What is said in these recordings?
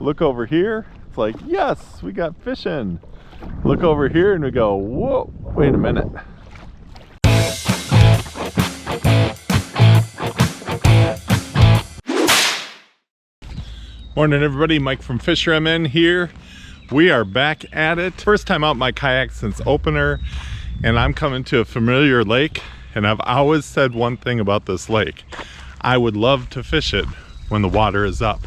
Look over here, it's like, yes, we got fishing. Look over here and we go, whoa, wait a minute. Morning everybody, Mike from FisherMN here. We are back at it. First time out my kayak since opener, and I'm coming to a familiar lake, and I've always said one thing about this lake. I would love to fish it when the water is up.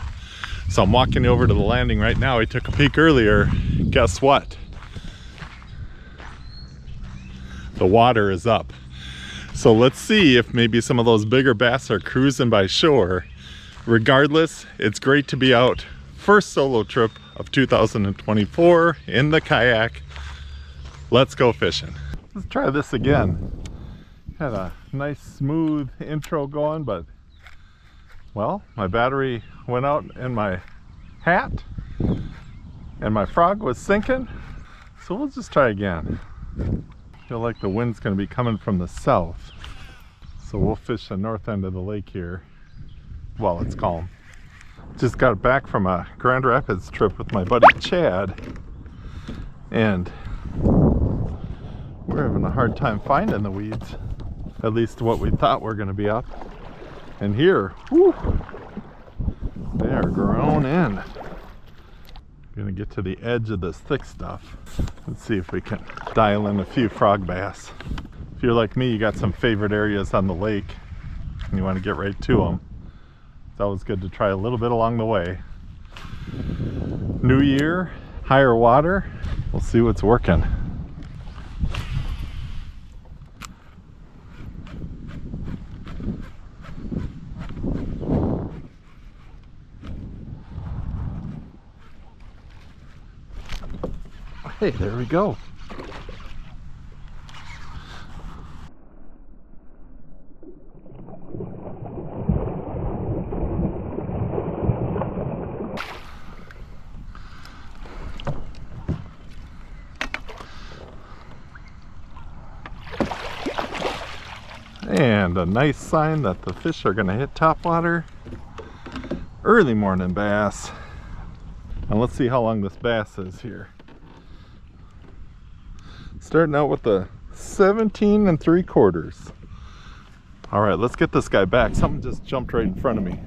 So I'm walking over to the landing right now. I took a peek earlier. Guess what? The water is up. So let's see if maybe some of those bigger bass are cruising by shore. Regardless, it's great to be out. First solo trip of 2024 in the kayak. Let's go fishing. Let's try this again. Had a nice smooth intro going, but well, my battery went out in my hat and my frog was sinking. So we'll just try again. I feel like the wind's gonna be coming from the south. So we'll fish the north end of the lake here while it's calm. Just got back from a Grand Rapids trip with my buddy Chad, and we're having a hard time finding the weeds. At least what we thought were gonna be up. And here, whew, they are grown in. Gonna get to the edge of this thick stuff. Let's see if we can dial in a few frog bass. If you're like me, you got some favorite areas on the lake and you want to get right to them. It's always good to try a little bit along the way. New year, higher water. We'll see what's working. Hey, there we go. And a nice sign that the fish are gonna hit topwater. Early morning bass. And let's see how long this bass is here. Starting out with a 17 3/4. All right, let's get this guy back. Something just jumped right in front of me.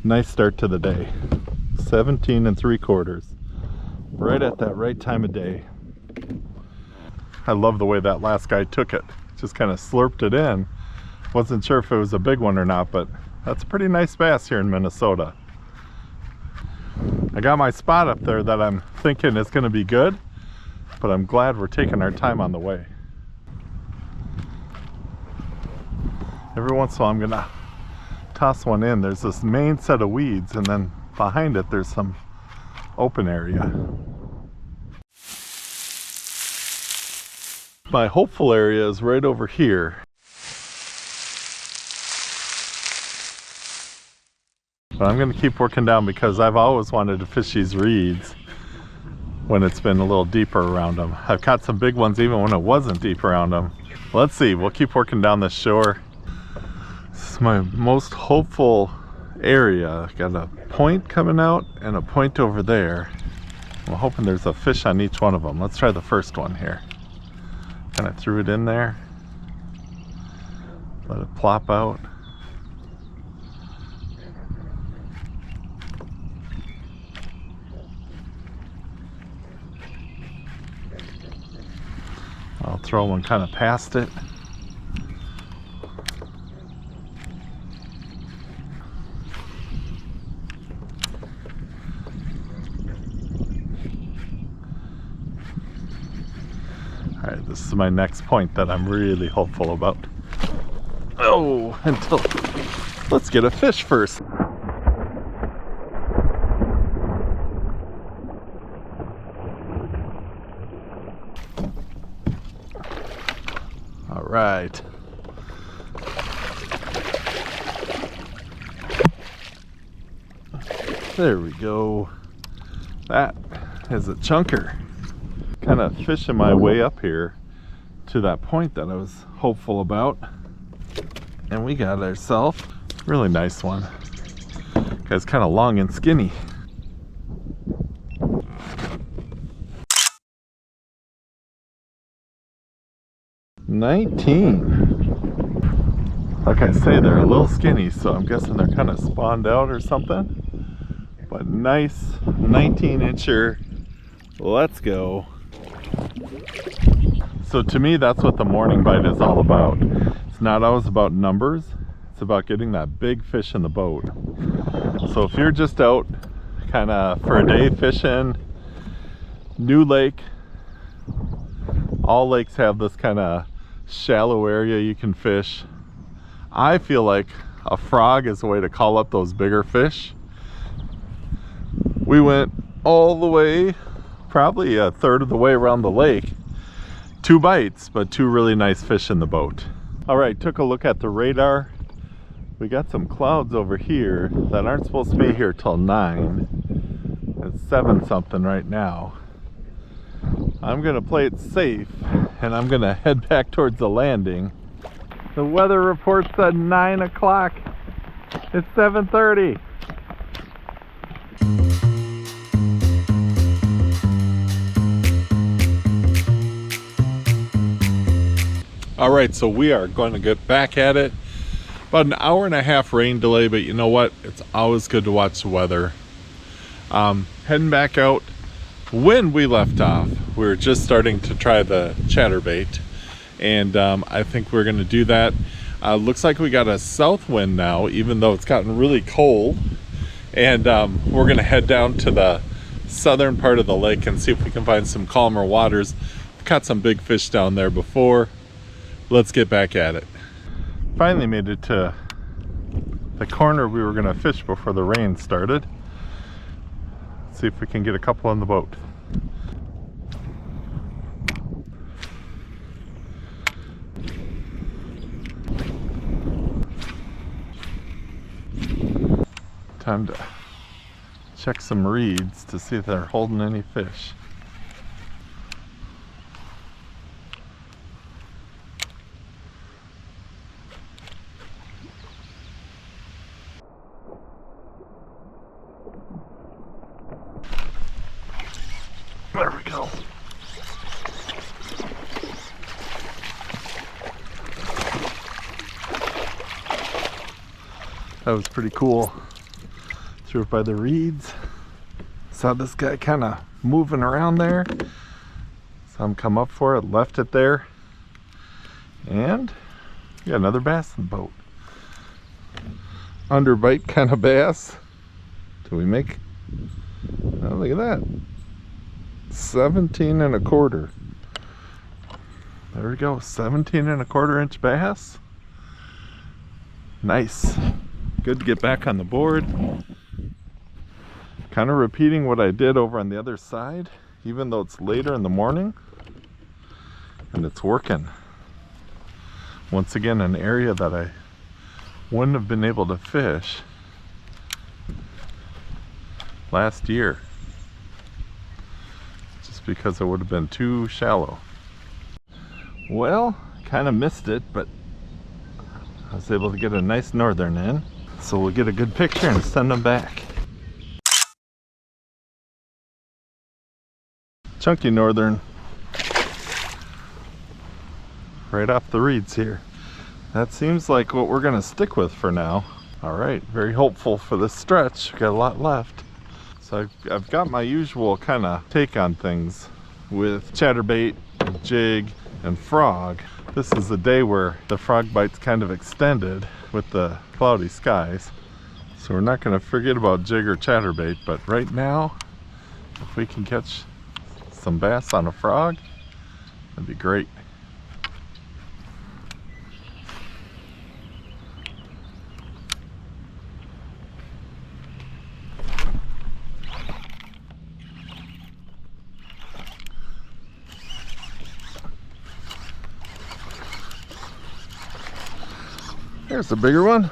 Nice start to the day. 17 3/4. Right at that right time of day. I love the way that last guy took it. Just kind of slurped it in. Wasn't sure if it was a big one or not, but that's a pretty nice bass here in Minnesota. I got my spot up there that I'm thinking is going to be good, but I'm glad we're taking our time on the way. Every once in a while I'm going to toss one in. There's this main set of weeds, and then behind it there's some open area. My hopeful area is right over here. But I'm going to keep working down because I've always wanted to fish these reeds when it's been a little deeper around them. I've caught some big ones even when it wasn't deep around them. Let's see, we'll keep working down this shore. This is my most hopeful area. Got a point coming out and a point over there. I'm hoping there's a fish on each one of them. Let's try the first one here. Kind of threw it in there. Let it plop out. I'll throw one kind of past it. All right, this is my next point that I'm really hopeful about. Oh, let's get a fish first. All right. There we go. That is a chunker. Kind of fishing my way up here to that point that I was hopeful about. And we got ourselves a really nice one. Guy's kind of long and skinny. $19. Like I say, they're a little skinny, so I'm guessing they're kind of spawned out or something. But nice 19-incher. Let's go. So to me, that's what the morning bite is all about. It's not always about numbers. It's about getting that big fish in the boat. So if you're just out kind of for a day fishing, new lake, all lakes have this kind of shallow area you can fish. I feel like a frog is a way to call up those bigger fish. We went all the way, probably a third of the way around the lake. 2 bites, but 2 really nice fish in the boat. All right, took a look at the radar. We got some clouds over here that aren't supposed to be here till 9. It's 7 something right now. I'm gonna play it safe and I'm gonna head back towards the landing. The weather report said 9 o'clock. It's 7:30. All right, so we are going to get back at it. About an hour and a half rain delay, but you know what? It's always good to watch the weather. Heading back out. When we left off, we were just starting to try the chatterbait, and I think we're going to do that. Looks like we got a south wind now, even though it's gotten really cold, and we're going to head down to the southern part of the lake and see if we can find some calmer waters. We've caught some big fish down there before. Let's get back at it. Finally made it to the corner we were going to fish before the rain started. Let's see if we can get a couple on the boat. Time to check some reeds to see if they're holding any fish. There we go. That was pretty cool. Threw it by the reeds. Saw this guy kind of moving around there. Saw him come up for it, left it there. And we got another bass in the boat. Underbite kind of bass. Do we make? Oh, look at that. 17 1/4. There we go, 17 1/4 inch bass. Nice. Good to get back on the board. Kind of repeating what I did over on the other side, even though it's later in the morning, and it's working. Once again, an area that I wouldn't have been able to fish last year, because it would have been too shallow. Well, kind of missed it, but I was able to get a nice northern in, so we'll get a good picture and send them back. Chunky northern right off the reeds here. That seems like what we're gonna stick with for now. All right, very hopeful for this stretch. Got a lot left. So I've got my usual kind of take on things with chatterbait, jig, and frog. This is a day where the frog bite's kind of extended with the cloudy skies. So we're not going to forget about jig or chatterbait, but right now, if we can catch some bass on a frog, that'd be great. There's a bigger one.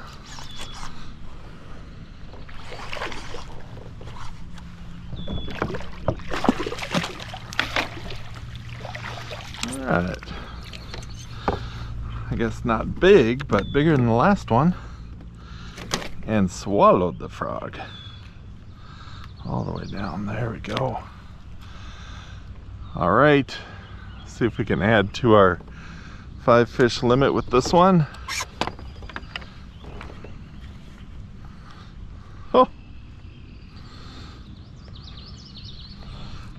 All right. I guess not big, but bigger than the last one. and swallowed the frog. All the way down. There we go. All right. See if we can add to our 5 fish limit with this one. Oh.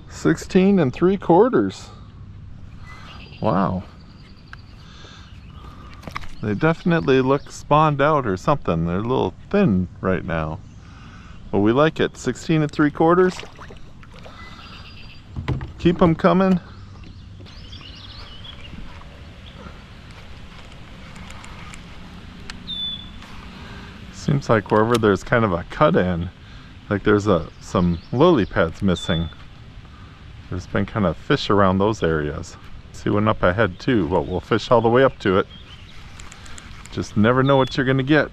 16 3/4. Wow. They definitely look spawned out or something. They're a little thin right now. But we like it. 16 3/4. Keep them coming. Seems like wherever there's kind of a cut in, like there's some lily pads missing. There's been kind of fish around those areas. See one up ahead too, but we'll fish all the way up to it. Just never know what you're gonna get.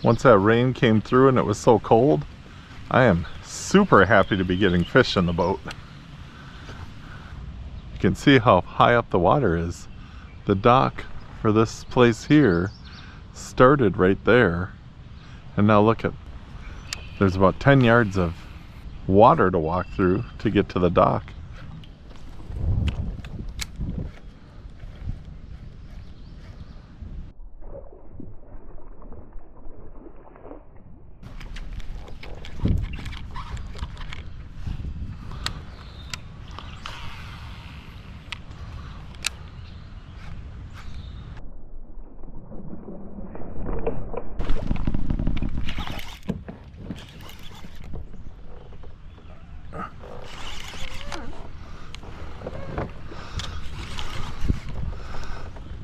Once that rain came through and it was so cold, I am super happy to be getting fish in the boat. You can see how high up the water is. The dock for this place here started right there. And now look at, there's about 10 yards of water to walk through to get to the dock.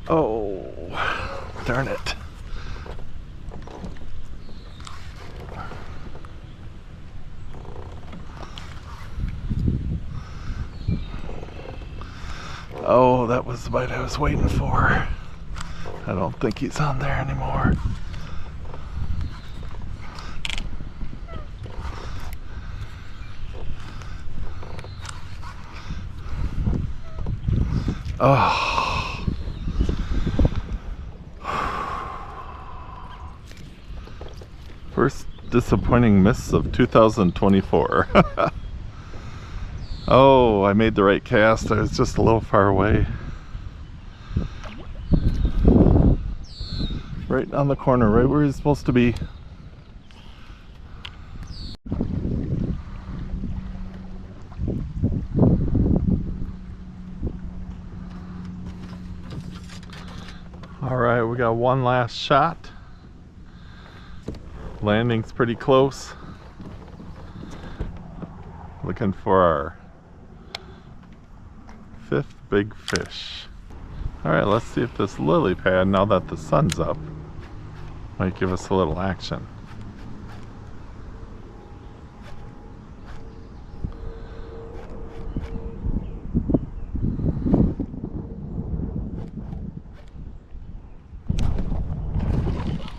Oh, darn it. Oh, that was the bite I was waiting for. I don't think he's on there anymore. Oh. First disappointing miss of 2024. Oh, I made the right cast. I was just a little far away. Right on the corner, right where he's supposed to be. All right, we got one last shot. Landing's pretty close. Looking for our 5th big fish. All right, let's see if this lily pad, now that the sun's up, might give us a little action.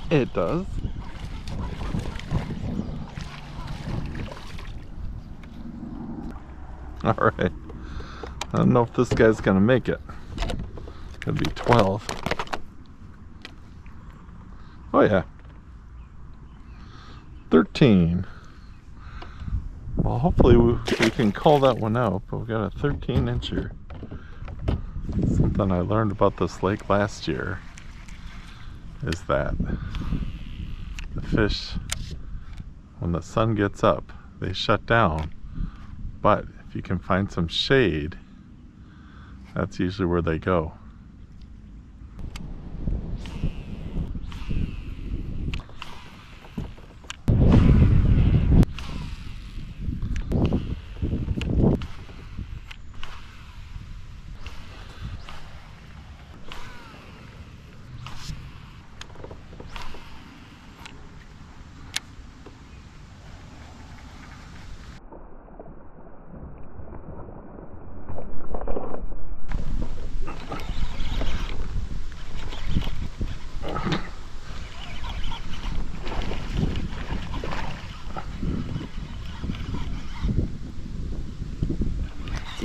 It does. All right. I don't know if this guy's gonna make it. Could be 12. Oh yeah. 13. Well, hopefully we can call that one out, but we got a 13-incher. Something I learned about this lake last year is that the fish, when the sun gets up, they shut down. But if you can find some shade, that's usually where they go.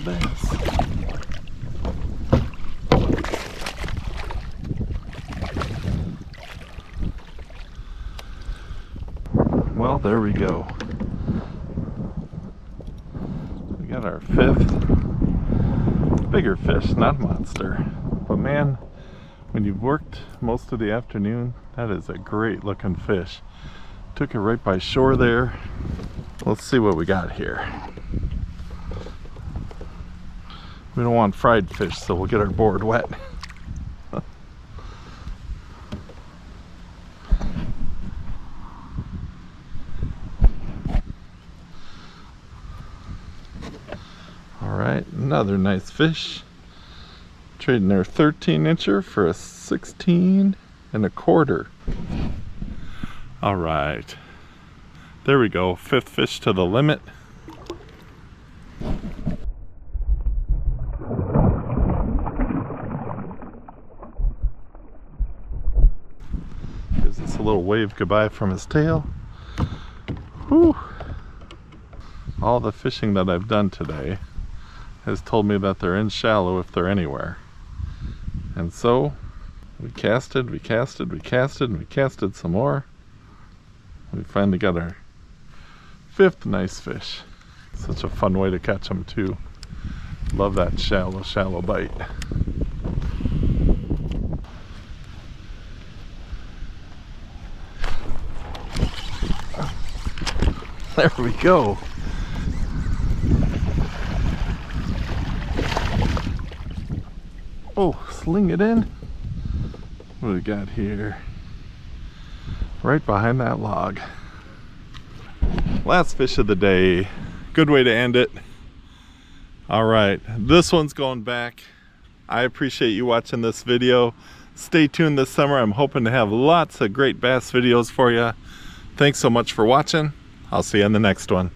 Bass. Well, there we go. We got our 5th bigger fish, not monster. But man, when you've worked most of the afternoon, that is a great looking fish. Took it right by shore there. Let's see what we got here. We don't want fried fish, so we'll get our board wet. Alright, another nice fish. Trading their 13-incher for a 16.25. Alright, there we go, 5th fish to the limit. Gives us a little wave goodbye from his tail. Whew. All the fishing that I've done today has told me that they're in shallow if they're anywhere. And so we casted, we casted, we casted, and we casted some more. We finally got our 5th nice fish. Such a fun way to catch them too. Love that shallow bite. There we go. Oh, sling it in. What do we got here? Right behind that log. Last fish of the day. Good way to end it. All right, this one's going back. I appreciate you watching this video. Stay tuned this summer. I'm hoping to have lots of great bass videos for you. Thanks so much for watching. I'll see you in the next one.